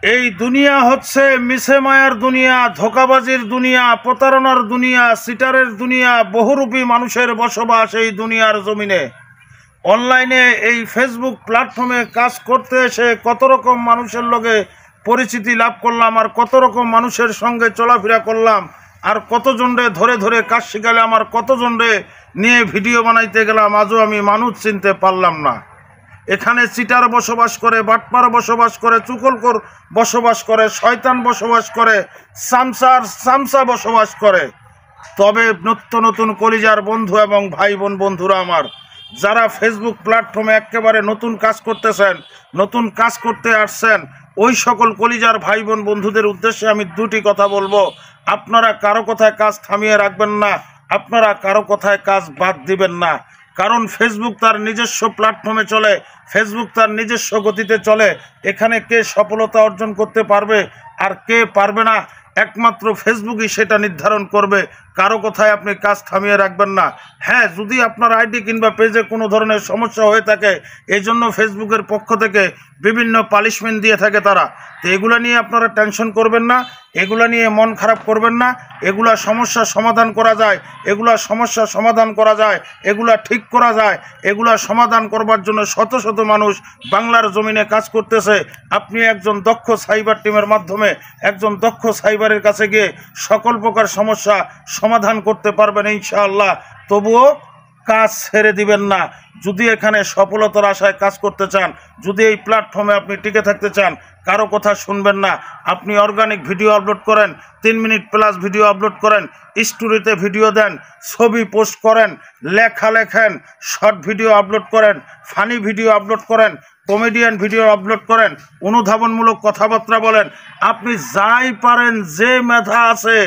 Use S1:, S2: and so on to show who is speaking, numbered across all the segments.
S1: এই দুনিয়া হচ্ছে মিছে মায়ার দুনিয়া, ধোঁকাবাজির দুনিয়া, প্রতারণার দুনিয়া, সিটারের দুনিয়া, বহুরূপী মানুষের বসবাস এই দুনিয়ার জমিনে। অনলাইনে এই ফেসবুক প্ল্যাটফর্মে কাজ করতে এসে কত রকম মানুষের লগে পরিচিতি লাভ করলাম, আর কত রকম মানুষের সঙ্গে চলাফেরা করলাম, আর কতজনরে ধরে ধরে কাজ শিখালে, আমার কতজনরে নিয়ে ভিডিও বানাইতে গেলাম, আজও আমি মানুষ চিনতে পারলাম না। এখানে চিটার বসবাস করে, বাটপার বসবাস করে, চুকলকর বসবাস করে, শয়তান বসবাস করে, সামসা বসবাস করে। তবে নিত্য নতুন কলিজার বন্ধু এবং ভাই বোন বন্ধুরা আমার, যারা ফেসবুক প্ল্যাটফর্মে একেবারে নতুন কাজ করতেছেন, নতুন কাজ করতে আসছেন, ওই সকল কলিজার ভাই বোন বন্ধুদের উদ্দেশ্যে আমি দুটি কথা বলবো। আপনারা কারো কথায় কাজ থামিয়ে রাখবেন না, আপনারা কারো কথায় কাজ বাদ দিবেন না। কারণ ফেসবুক তার নিজস্ব প্ল্যাটফর্মে চলে, ফেসবুক তার নিজস্ব গতিতে চলে। এখানে কে সফলতা অর্জন করতে পারবে আর কে পারবে না, একমাত্র ফেসবুকই সেটা নির্ধারণ করবে। কারো কথায় আপনি কাজ থামিয়ে রাখবেন না। হ্যাঁ, যদি আপনার আইডি কিংবা পেজে কোনো ধরনের সমস্যা হয়ে থাকে, এই জন্য ফেসবুকের পক্ষ থেকে বিভিন্ন পানিশমেন্ট দিয়ে থাকে তারা। তো এগুলো নিয়ে আপনারা টেনশন করবেন না, এগুলো নিয়ে মন খারাপ করবেন না। এগুলা সমস্যার সমাধান করা যায়, এগুলা সমস্যার সমাধান করা যায়, এগুলা ঠিক করা যায়। এগুলা সমাধান করবার জন্য শত শত মানুষ বাংলার জমিনে কাজ করতেছে। আপনি একজন দক্ষ সাইবার টিমের মাধ্যমে, একজন দক্ষ সাইবারের কাছে গিয়ে সকল প্রকার সমস্যা সমাধান করতে পারবেন ইনশাআল্লাহ। তবুও কাজ ছেড়ে দিবেন না। যদি এখানে সফলতার আশায় কাজ করতে চান, যদি এই প্ল্যাটফর্মে আপনি টিকে থাকতে চান, কারো কথা শুনবেন না। আপনি অর্গানিক ভিডিও আপলোড করেন, 3 মিনিট প্লাস ভিডিও আপলোড করেন, স্টোরিতে ভিডিও দেন, ছবি পোস্ট করেন, লেখা লেখেন, শর্ট ভিডিও আপলোড করেন, ফানি ভিডিও আপলোড করেন, কমেডিয়ান ভিডিও আপলোড করেন, অনুধাবনমূলক কথাবার্তা বলেন। আপনি যাই পারেন, যে মেধা আছে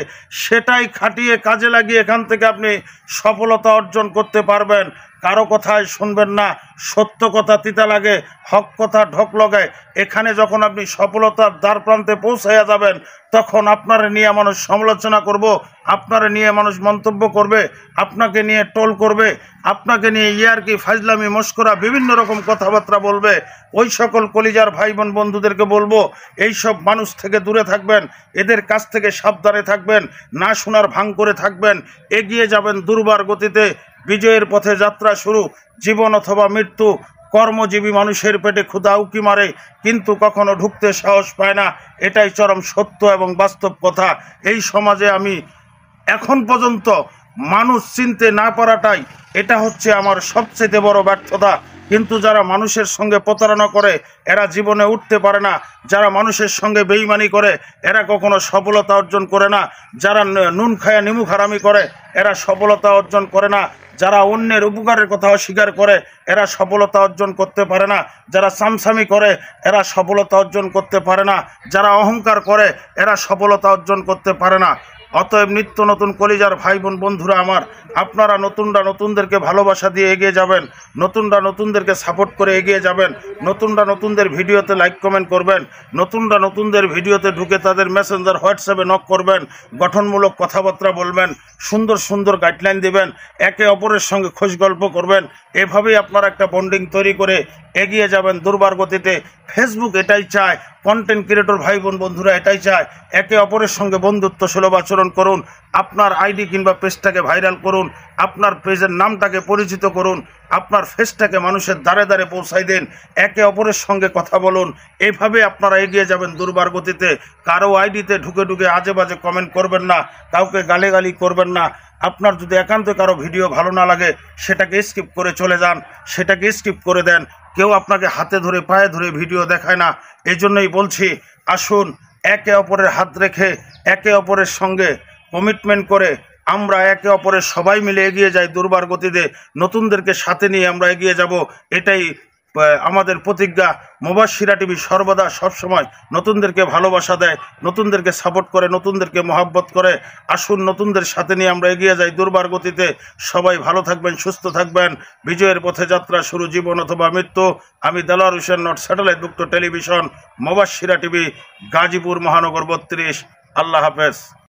S1: সেটাই খাটিয়ে কাজে লাগিয়ে এখান থেকে আপনি সফলতা অর্জন করতে পারবেন। কারো কথায় শুনবেন না। সত্য কথা তিতা লাগে, হক কথা ঢক লাগায়। এখানে যখন আপনি সফলতার দ্বার প্রান্তে পৌঁছাইয়া যাবেন, তখন আপনারা নিয়ে মানুষ সমালোচনা করব, আপনারা নিয়ে মানুষ মন্তব্য করবে, আপনাকে নিয়ে টোল করবে, আপনাকে নিয়ে ইয়ারকি ফাজলামি মস্করা বিভিন্ন রকম কথাবার্তা বলবে। ওই সকল কলিজার ভাই বোন বন্ধুদেরকে বলবো, এইসব মানুষ থেকে দূরে থাকবেন, এদের কাছ থেকে সাবধানে থাকবেন, না শোনার ভাঙ করে থাকবেন। এগিয়ে যাবেন দুর্বার গতিতে। বিজয়ের পথে যাত্রা শুরু। জীবন অথবা মৃত্যু। কর্মজীবী মানুষের পেটে ক্ষুধা উকি মারে, কিন্তু কখনো ঢুকতে সাহস পায় না। এটাই চরম সত্য এবং বাস্তব কথা। এই সমাজে আমি এখন পর্যন্ত মানুষ চিনতে না পারাটাই এটা হচ্ছে আমার সবচেয়ে বড় ব্যর্থতা। কিন্তু যারা মানুষের সঙ্গে প্রতারণা করে এরা জীবনে উঠতে পারে না। যারা মানুষের সঙ্গে বেইমানি করে এরা কখনো সফলতা অর্জন করে না। যারা নুন খায়া নিমুখ হারামি করে এরা সফলতা অর্জন করে না। যারা অন্যের উপকারের কথা অস্বীকার করে এরা সফলতা অর্জন করতে পারে না। যারা সামসামি করে এরা সফলতা অর্জন করতে পারে না। যারা অহংকার করে এরা সফলতা অর্জন করতে পারে না। অতএব নিত্য নতুন কলিজার ভাই বোন বন্ধুরা আমার, আপনারা নতুনরা নতুনদেরকে ভালোবাসা দিয়ে এগিয়ে যাবেন, নতুনরা নতুনদেরকে সাপোর্ট করে এগিয়ে যাবেন, নতুনরা নতুনদের ভিডিওতে লাইক কমেন্ট করবেন, নতুনরা নতুনদের ভিডিওতে ঢুকে তাদের মেসেঞ্জার হোয়াটসঅ্যাপে নক করবেন, গঠনমূলক কথাবার্তা বলবেন, সুন্দর সুন্দর গাইডলাইন দেবেন, একে অপরের সঙ্গে খোঁজ গল্প করবেন। এভাবেই আপনারা একটা বন্ডিং তৈরি করে এগিয়ে যাবেন দুর্বার গতিতে। ফেসবুক এটাই চায়, কন্টেন্ট ক্রিয়েটর ভাই বোন বন্ধুরা এটাই চায়। একে অপরের সঙ্গে বন্ধুত্ব সুলভ আচরণ করুন, আপনার আইডি কিংবা পেজটাকে ভাইরাল করুন, আপনার পেজের নামটাকে পরিচিত করুন, আপনার ফেসটাকে মানুষের দ্বারে দ্বারে পৌঁছাই দিন, একে অপরের সঙ্গে কথা বলুন। এইভাবে আপনারা এগিয়ে যাবেন দুর্বার গতিতে। কারো আইডিতে ঢুকে ঢুকে আজে বাজে কমেন্ট করবেন না, কাউকে গালিগালি করবেন না। আপনার যদি একান্ত কারো ভিডিও ভালো না লাগে সেটাকে স্কিপ করে চলে যান, সেটাকে স্কিপ করে দেন। কেউ আপনাকে হাতে ধরে পায়ে ধরে ভিডিও দেখায় না। এই জন্যই বলছি, আসুন একে অপরের হাত রেখে একে অপরের সঙ্গে কমিটমেন্ট করে আমরা একে অপরের সবাই মিলে এগিয়ে যাই দুর্বার গতিতে। নতুনদেরকে সাথে নিয়ে আমরা এগিয়ে যাব, এটাই আমাদের প্রতিজ্ঞা। মুবাশশিরা টিভি সর্বদা সবসময় নতুনদেরকে ভালোবাসা দেয়, নতুনদেরকে সাপোর্ট করে, নতুনদেরকে মহাব্বত করে। আসুন নতুনদের সাথে নিয়ে আমরা এগিয়ে যাই দুর্বার গতিতে। সবাই ভালো থাকবেন, সুস্থ থাকবেন। বিজয়ের পথে যাত্রা শুরু, জীবন অথবা মৃত্যু। আমি দেলোয়ার হোসেন, নট স্যাটেলাইট মুক্ত টেলিভিশন, মুবাশশিরা টিভি, গাজীপুর মহানগর 32। আল্লাহ হাফেজ।